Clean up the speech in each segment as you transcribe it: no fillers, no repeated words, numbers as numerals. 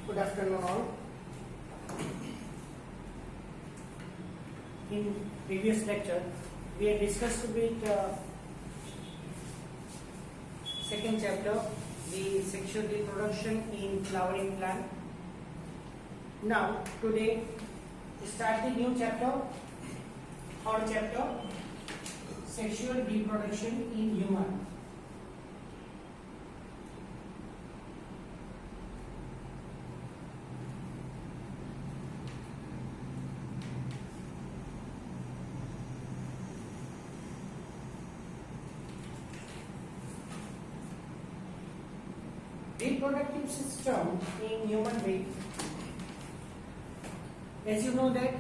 Good afternoon all. In previous lecture, we had discussed with second chapter, the sexual reproduction in flowering plant. Now, today, we start the new chapter, third chapter, sexual reproduction in human. Reproductive system in human being. As you know that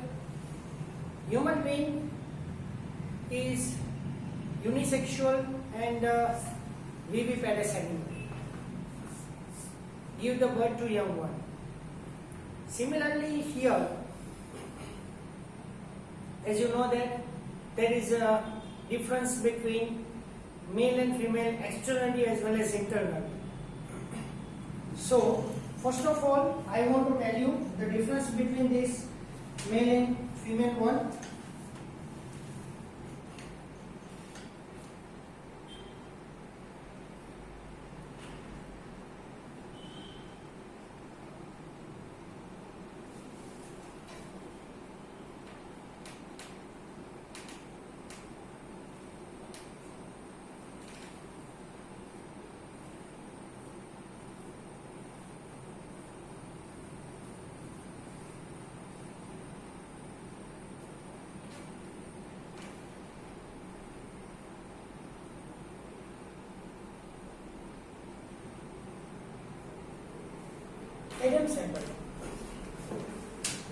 human being is unisexual and viviparous animal. Give the birth to young one. Similarly here, as you know that there is a difference between male and female externally as well as internally. So, first of all, I want to tell you the difference between this male and female one. Adam's apple.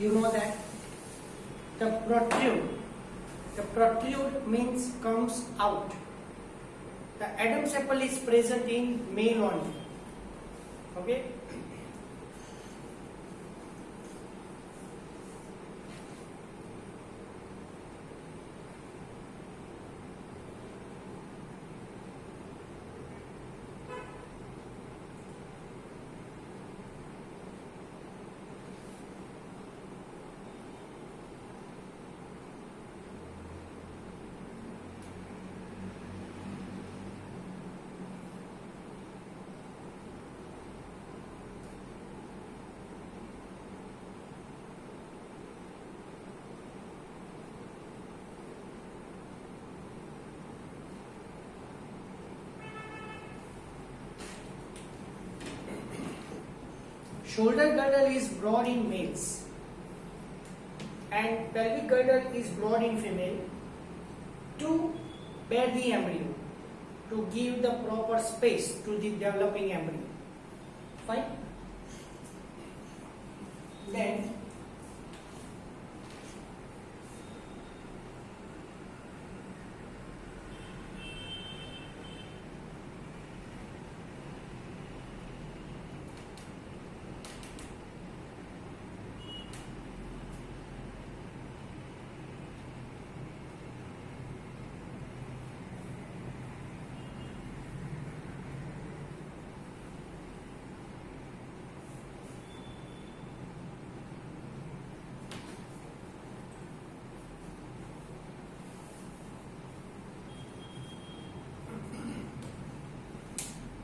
You know that the protrude means comes out. The Adam's apple is present in male only. Okay. Shoulder girdle is broad in males and pelvic girdle is broad in female to bear the embryo, to give the proper space to the developing embryo. Fine. Then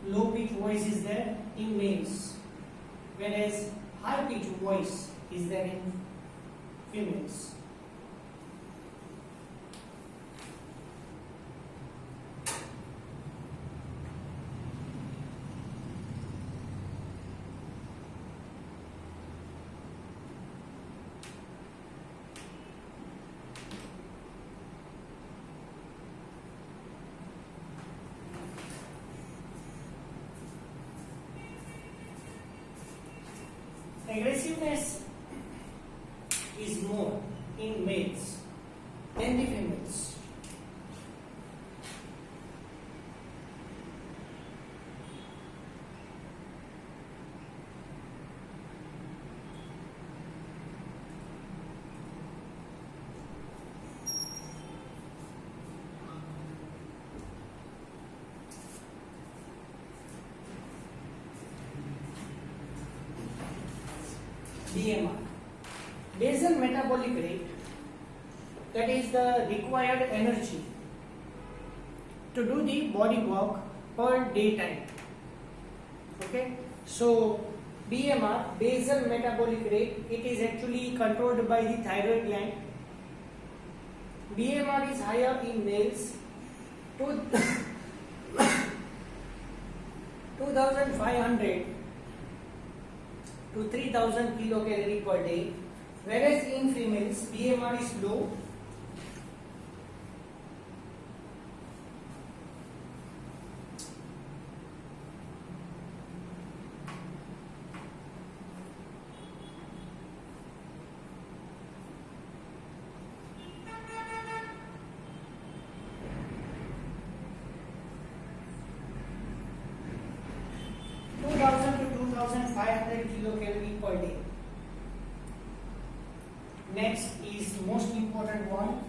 low pitch voice is there in males, whereas high pitch voice is there in females. Aggressiveness is more in males than the females. BMR. Basal metabolic rate, that is the required energy to do the body work per day time. Okay, so BMR, basal metabolic rate, it is actually controlled by the thyroid gland. BMR is higher in males to 2500 to 3000 kilocalorie per day, whereas in females BMR is low, to 2500 kilocalorie per day. Next is most important one,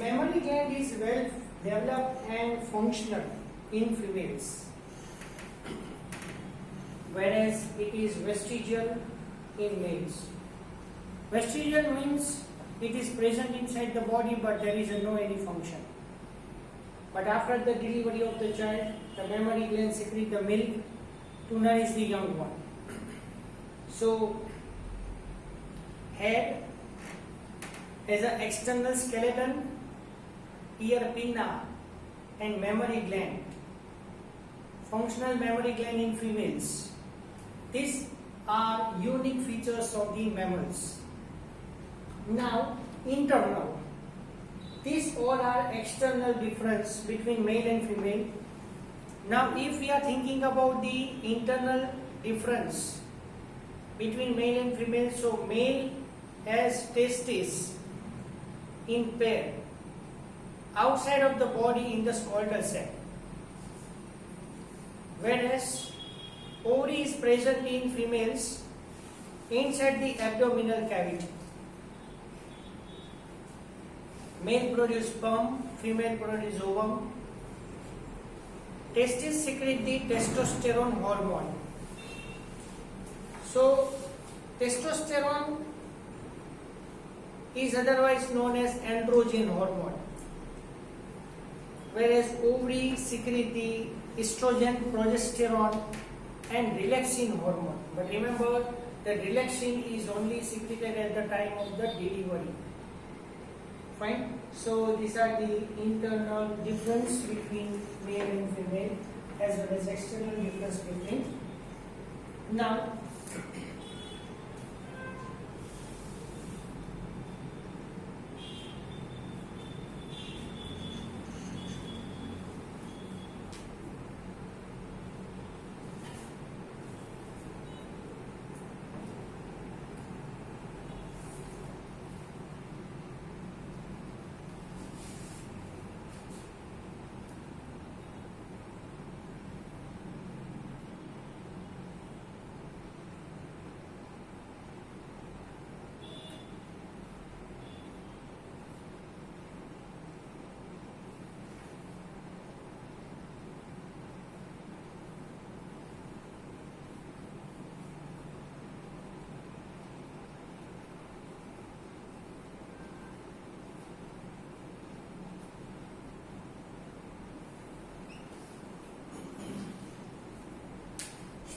mammary gland is well developed and functional in females, whereas it is vestigial in males. Vestigial means it is present inside the body but there is no any function. But after the delivery of the child, the mammary gland secrete the milk to nourish the young one. So, head as an external skeleton, ear pinna and mammary gland. Functional mammary gland in females. These are unique features of the mammals. Now, internal. These all are external difference between male and female. Now, if we are thinking about the internal difference between male and female, so male has testes in pair outside of the body in the skeletal sac, whereas ovary is present in females inside the abdominal cavity. Male produce sperm, female produce ovum. Testes secrete the testosterone hormone. So, testosterone is otherwise known as androgen hormone, whereas ovary secrete the estrogen, progesterone and relaxin hormone. But remember, the relaxin is only secreted at the time of the delivery. Fine. So these are the internal difference between male and female as well as external difference between. Now,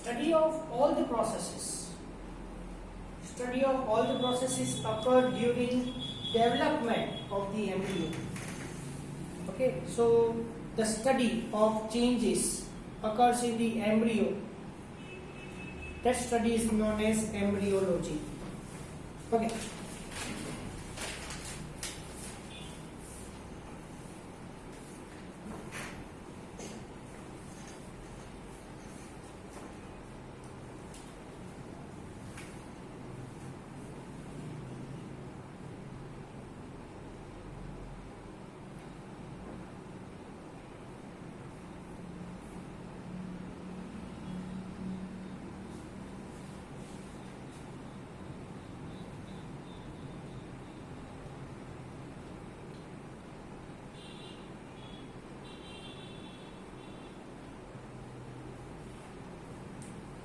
study of all the processes. Study of all the processes occur during development of the embryo. Okay, so the study of changes occurs in the embryo That study is known as embryology. Okay.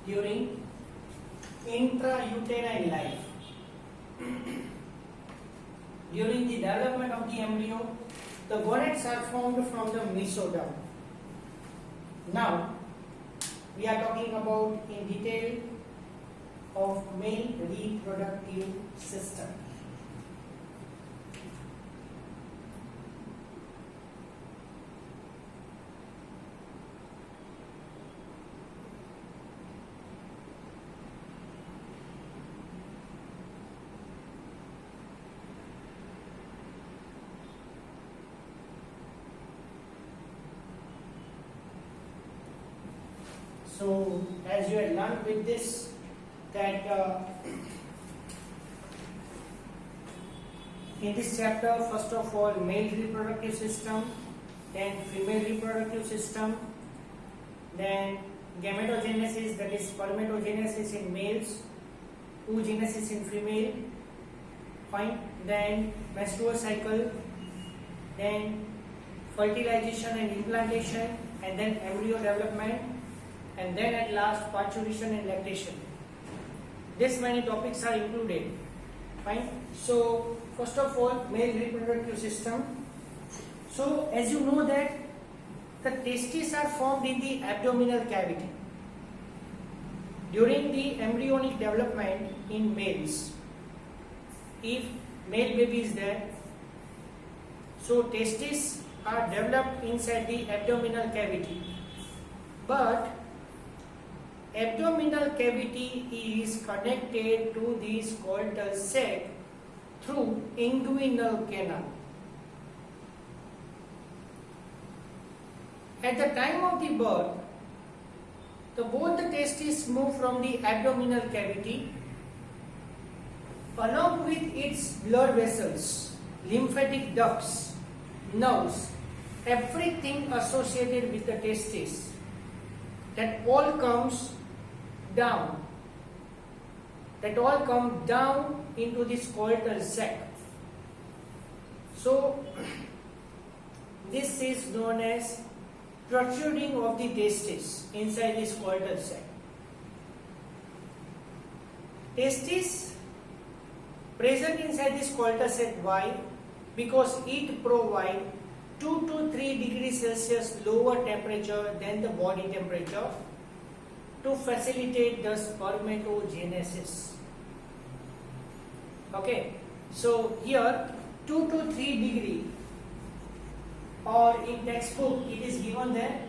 During intrauterine life, during the development of the embryo, the gonads are formed from the mesoderm. Now, we are talking about in detail of male reproductive system. So, as you had learned with this, that in this chapter, first of all, male reproductive system, then female reproductive system, then gametogenesis, that is spermatogenesis in males, oogenesis in female, fine, then menstrual cycle, then fertilization and implantation, and then embryo development, and then at last parturition and lactation. This many topics are included. Fine. So first of all, male reproductive system. So as you know that the testes are formed in the abdominal cavity. During the embryonic development in males, if male baby is there, so testes are developed inside the abdominal cavity. But abdominal cavity is connected to the skeletal sac through inguinal canal. At the time of the birth, both the testes move from the abdominal cavity along with its blood vessels, lymphatic ducts, nerves, everything associated with the testes, that all comes down, that all come down into the skeletal sac. So this is known as protruding of the testes inside the skeletal sac. Testes present inside the skeletal sac. Why? Because it provides 2 to 3 degrees Celsius lower temperature than the body temperature to facilitate the spermatogenesis. Okay, so here 2 to 3 degree, or in textbook it is given there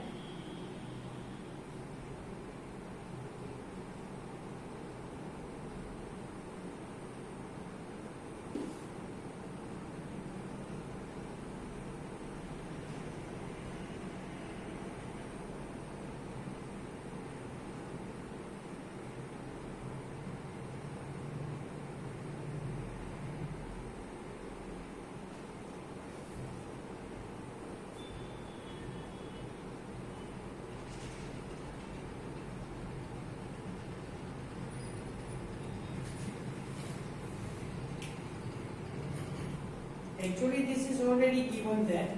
actually this is already given there,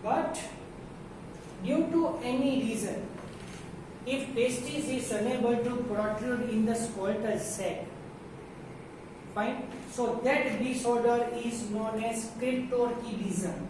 but due to any reason, if testis is unable to protrude in the skeletal sac, fine, so that disorder is known as cryptorchidism.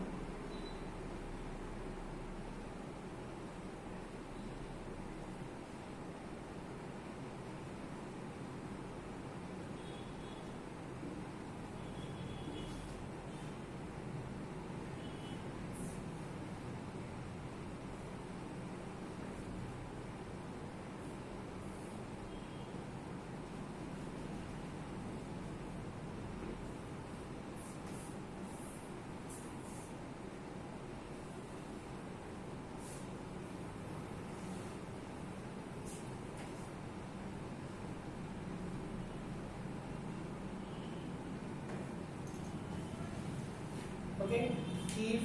Okay, if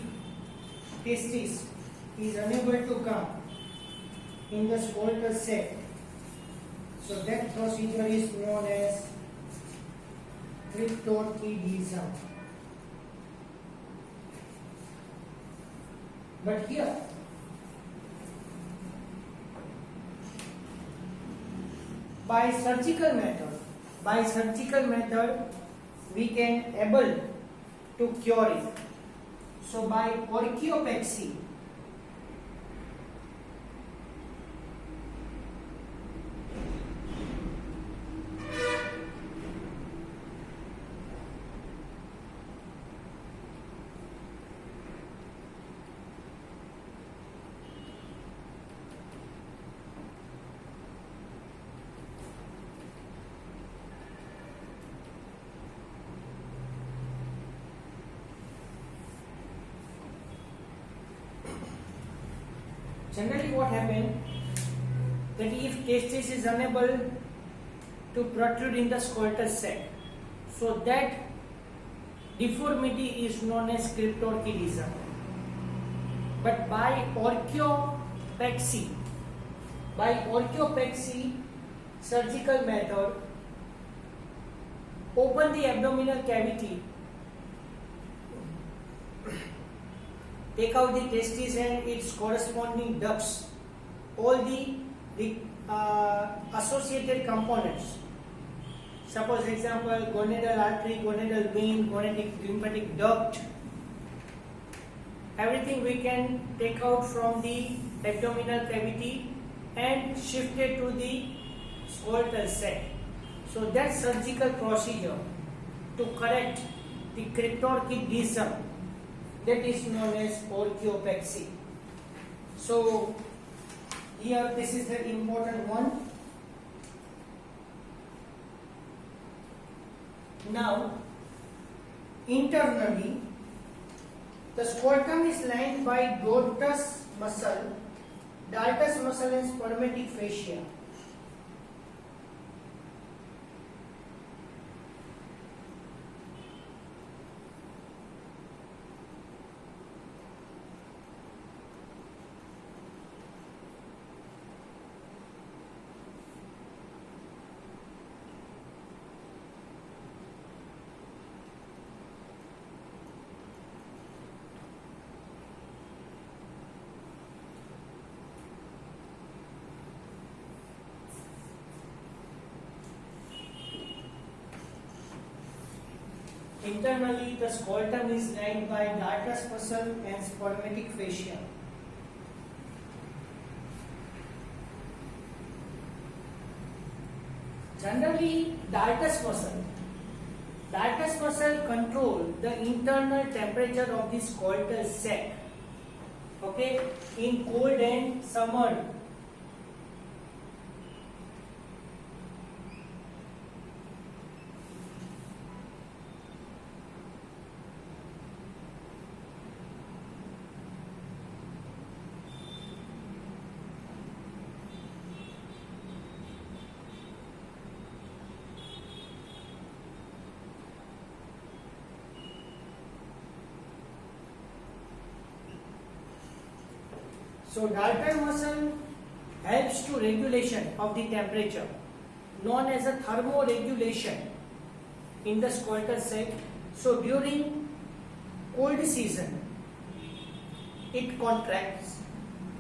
testis is unable to come in the skeletal sac, so that procedure is known as cryptorchidism. But here by surgical method we can able to cure it. So by orchiopexy, generally what happens that if testis is unable to protrude in the skeletal sac, so that deformity is known as cryptorchidism. But by orchiopexy surgical method, open the abdominal cavity, take out the testis and its corresponding ducts, all the associated components. Suppose example, gonadal artery, gonadal vein, gonadic lymphatic duct. Everything we can take out from the abdominal cavity and shift it to the skeletal sac. So that surgical procedure to correct the cryptorchidism, that is known as orchiopexy. So here this is the important one. Now internally the scrotum is lined by dartus muscle and spermatic fascia. Internally, the scrotum is lined by dartus muscle and spermatic fascia. Generally, dartus muscle control the internal temperature of the skeletal sac. Okay, in cold and summer. So dartus muscle helps to regulation of the temperature, known as a thermoregulation in the skeletal sac. So during cold season it contracts,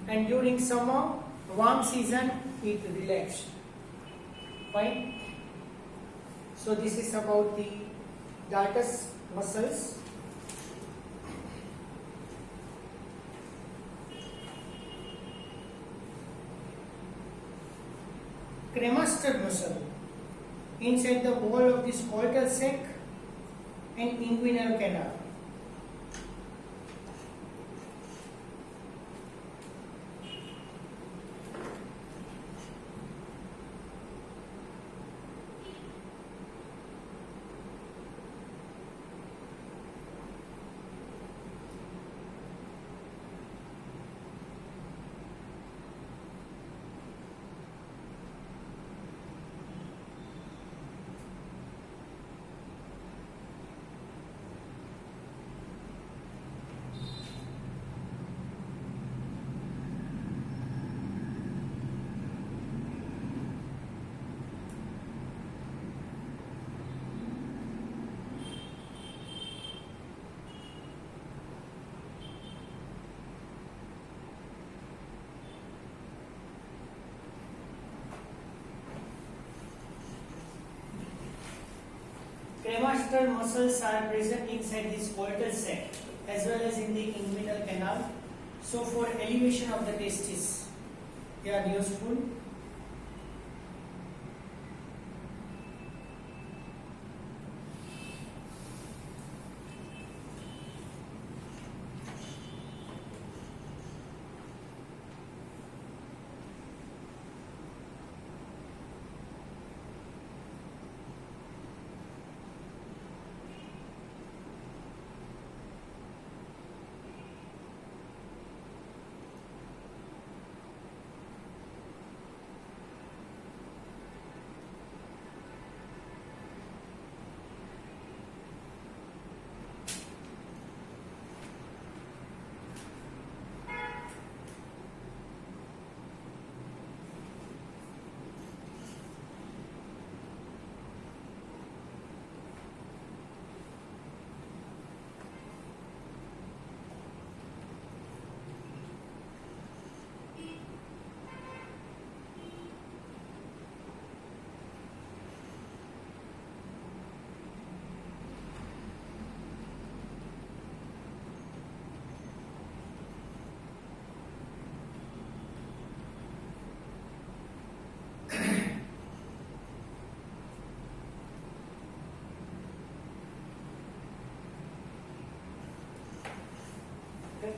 and during summer warm season it relaxes. Fine. So this is about the dartus muscles. Cremaster muscle inside the wall of the skeletal sac and inguinal canal. intercostal muscles are present inside this coitus sac as well as in the inguinal canal. So for elevation of the testis, they are useful.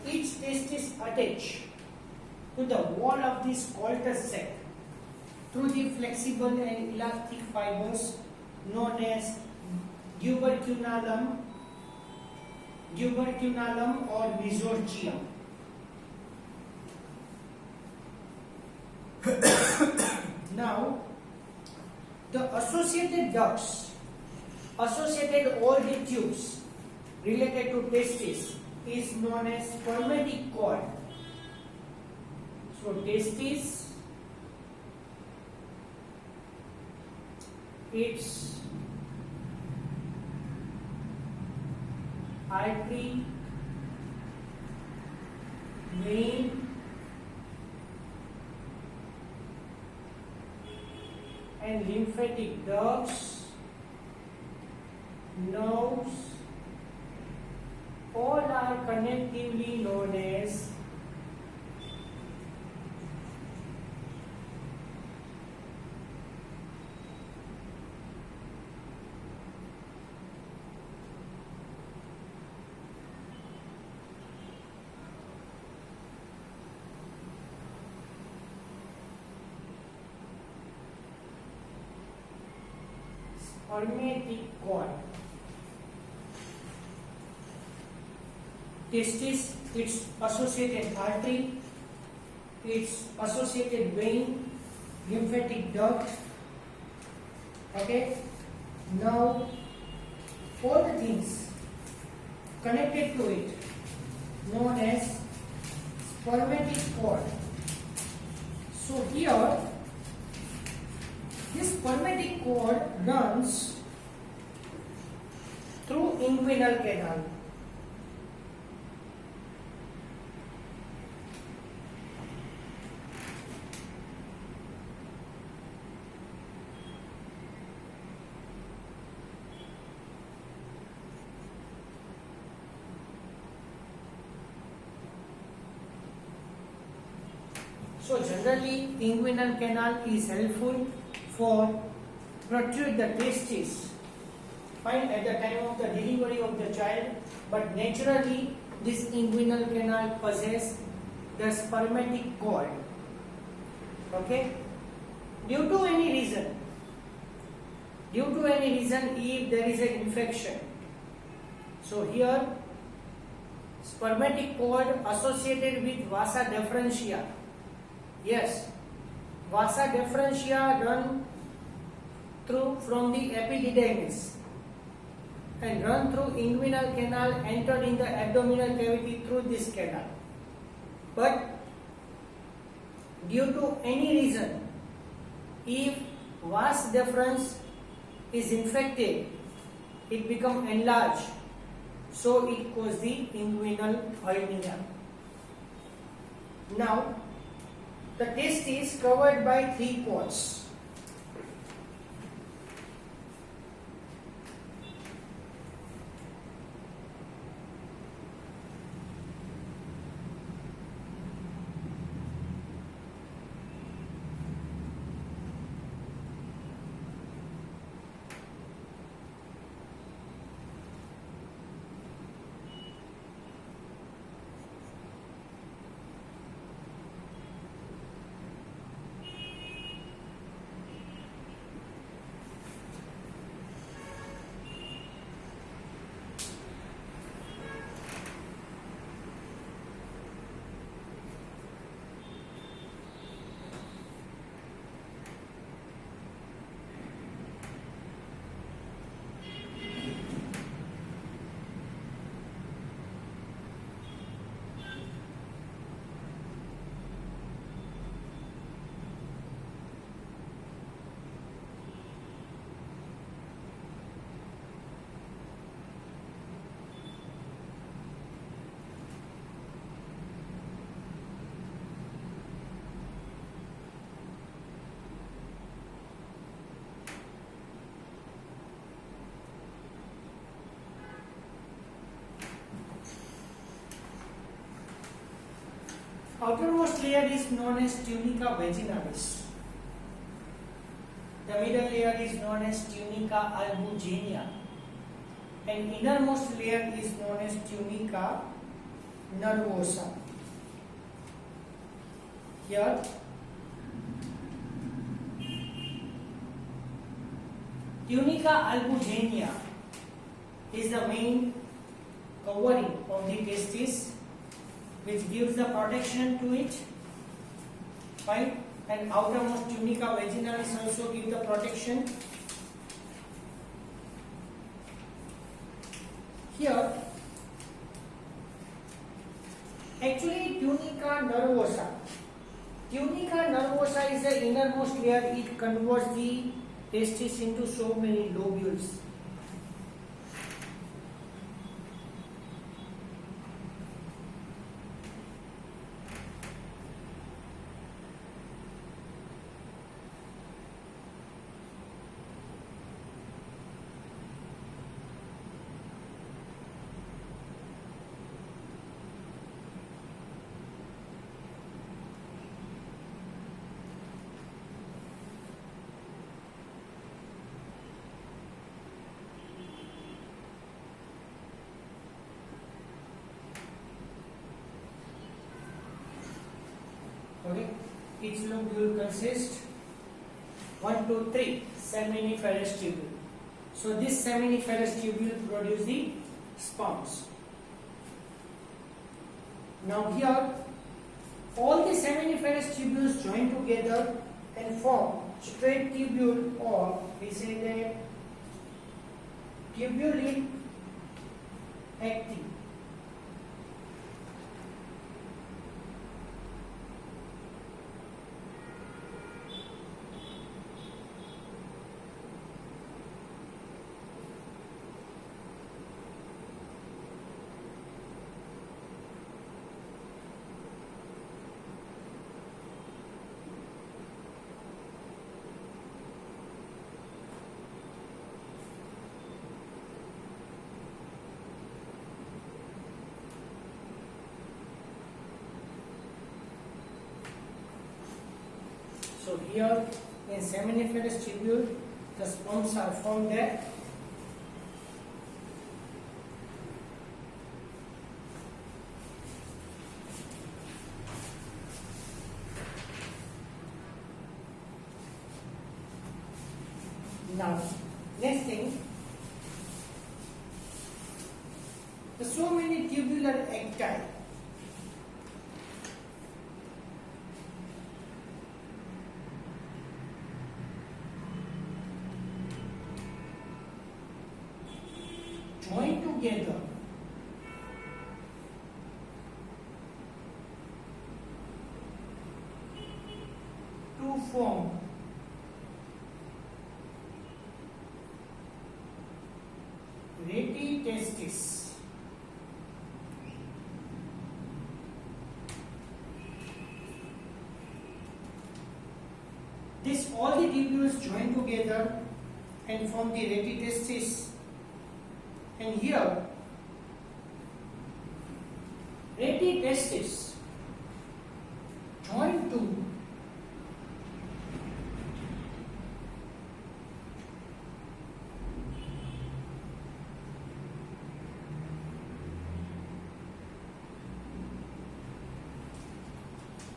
Each testis attached to the wall of this coitus sac through the flexible and elastic fibers known as tuberculum or mesorchium. Now, the associated ducts, associated all the tubes related to testis is known as spermatic cord. So testis, its artery, vein, and lymphatic ducts, nerves, all are connectively known as spermatic cord. Testis, its associated artery, its associated vein, lymphatic duct. Okay. Now, all the things connected to it known as spermatic cord. So here, this spermatic cord runs through inguinal canal. So generally, inguinal canal is helpful for protrude the testis, fine, at the time of the delivery of the child, but naturally this inguinal canal possesses the spermatic cord. Okay, due to any reason, if there is an infection, so here spermatic cord associated with vasa deferentia. Yes, vasa deferentia run through from the epididymis and run through inguinal canal, entered in the abdominal cavity through this canal. But due to any reason, if vas deferens is infected, it becomes enlarged, so it causes the inguinal hernia. Now, the testis is covered by 3 pods. outermost layer is known as tunica vaginalis. The middle layer is known as tunica albuginea, and innermost layer is known as tunica nervosa. Here, tunica albuginea is the main covering of the testis, which gives the protection to it, right? And outermost tunica vaginalis also give the protection. Here, actually tunica nervosa. Tunica nervosa is the innermost layer. It converts the testis into so many lobules. Okay, each lobule consists 1, 2, 3 seminiferous tubule. So this seminiferous tubule produce the sperms. Now here, all the seminiferous tubules join together and form straight tubule, or we say that tubulin active. So here in seminiferous tubule, the sperms are formed there. Now, next thing, there are so many tubular acti. Join together to form retitestis. This all the tubules join together and form the retitestis. And here, retitestis join to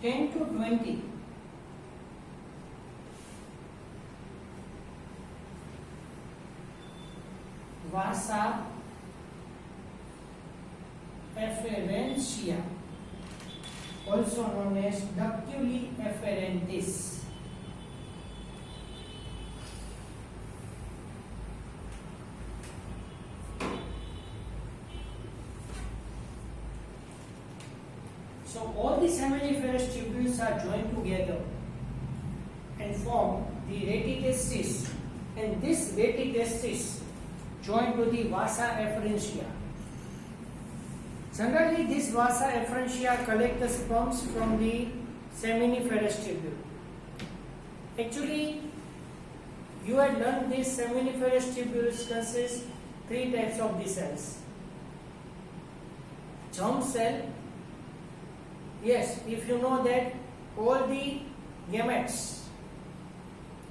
ten to 20 vasa efferentia, also known as ductuli efferentis. So all the seminiferous tubules are joined together and form the retitestis, and this retitestis joined to the vasa efferentia. Generally, this vasa efferentia collect the sperms from the seminiferous tubule. Actually, you had learned these seminiferous tubules consist 3 types of the cells. Germ cell Yes, if you know that all the gametes,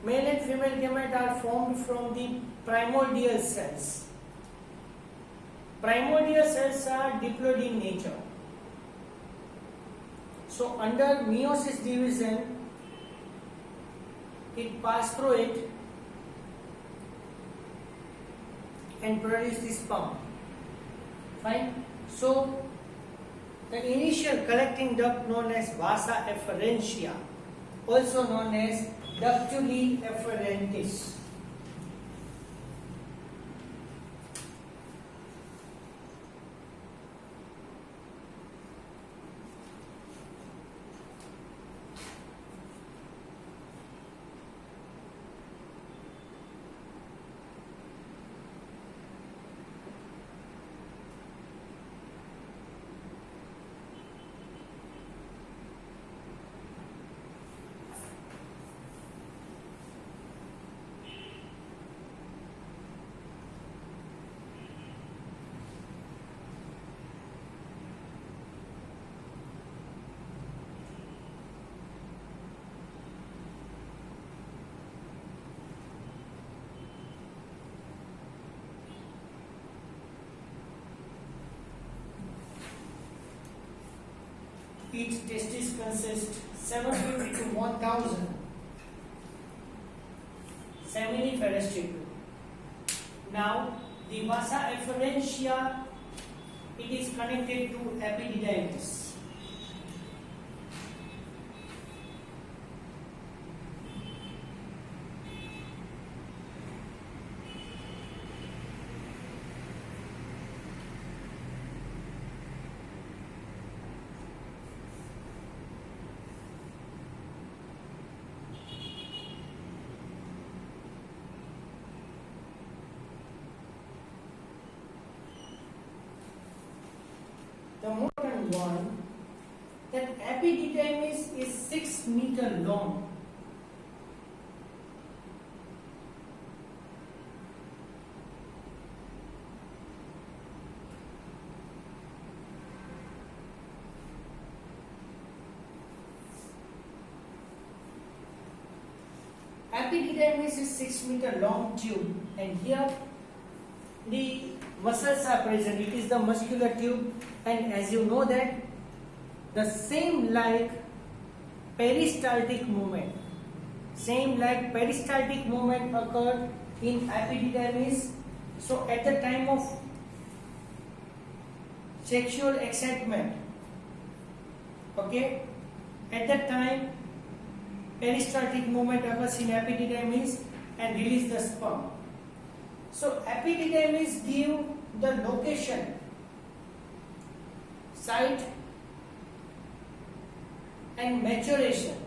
male and female gametes, are formed from the primordial cells. Primordial cells are diploid in nature. So under meiosis division, it passes through it and produces the sperm. Fine. So the initial collecting duct known as vasa efferentia, also known as ductuli efferentis. Each testis consists 750 to 1000 seminiferous tubule. Now, the vasa efferentia, it is connected to epididymis. The more important one, that epididymis is 6 meter long. Epididymis is 6 meter long tube, and here the muscles are present. It is the muscular tube, and as you know that the same like peristaltic movement occurred in epididymis. So at the time of sexual excitement, okay, at that time peristaltic movement occurs in epididymis and release the sperm. So epididymis give the location, site and maturation,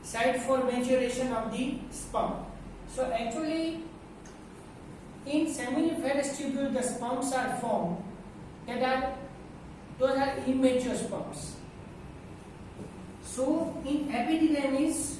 site for maturation of the sperm. So actually in seminiferous tubule the sperms are formed, those are immature sperms. So in epididymis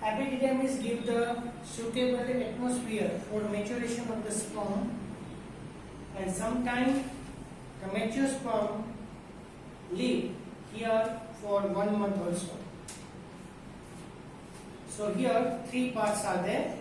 epididymis give the suitable atmosphere for maturation of the sperm, and sometimes the mature sperm live here for 1 month also. So here 3 parts are there.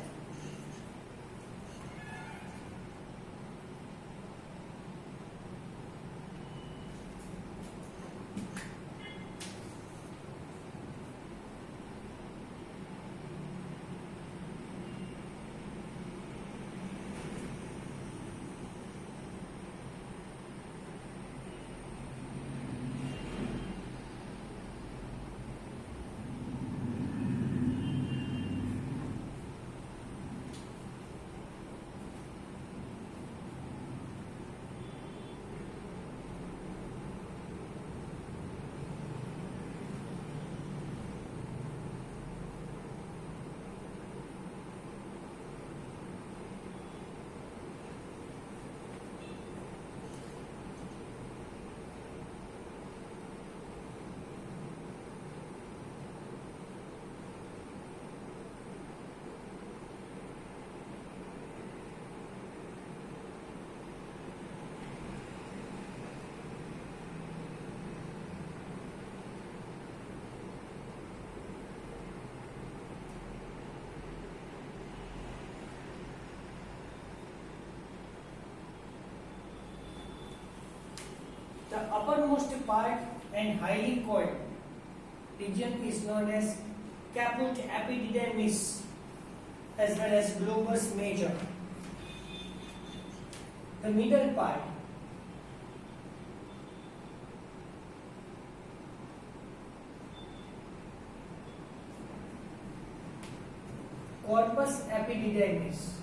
lowermost part and highly coiled region is known as caput epididymis as well as globus major. The middle part corpus epididymis.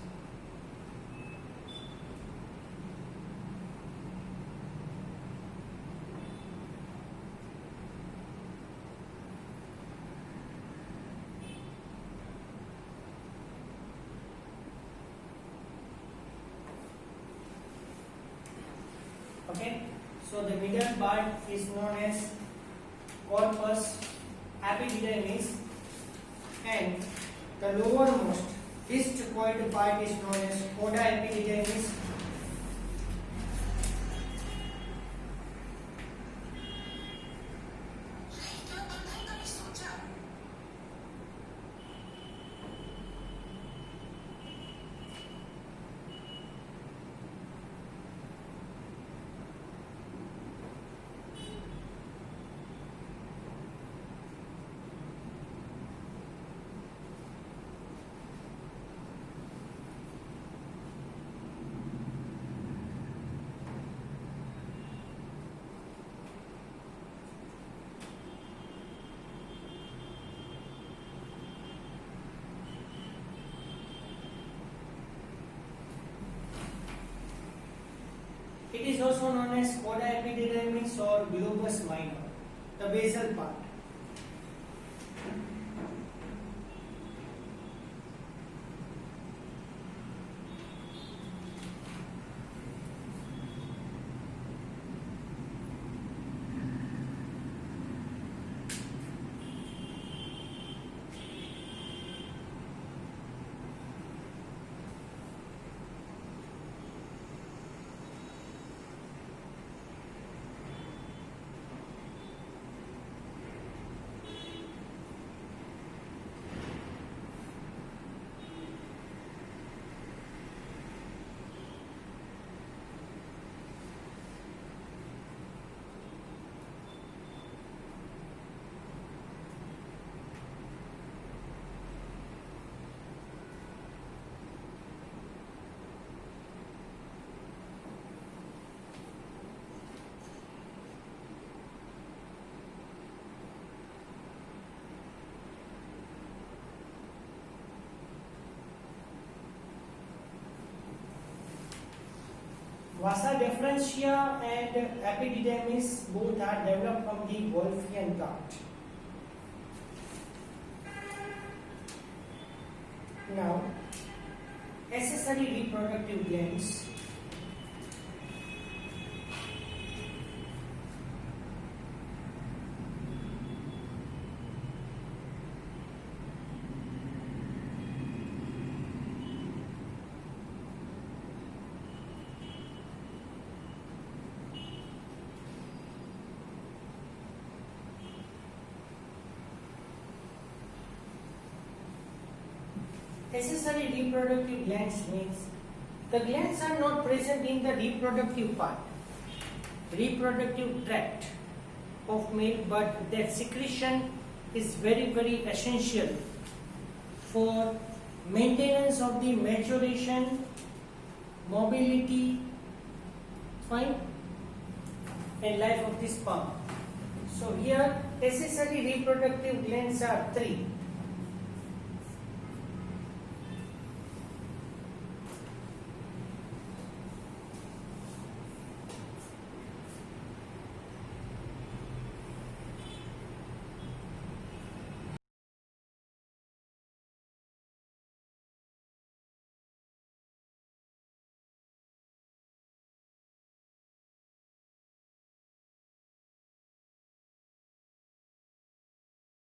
Okay, so the middle part is known as corpus epididymis and the lowermost least coiled part is known as coda epididymis. It is also known as coda epididymis or globus minor, the basal part. Vasa deferentia and epididymis both are developed from the Wolffian part. Now, accessory reproductive glands. Accessory reproductive glands means the glands are not present in the reproductive part, reproductive tract of male, but their secretion is very, very essential for maintenance of the maturation, mobility, fine, and life of the sperm. So here accessory reproductive glands are three.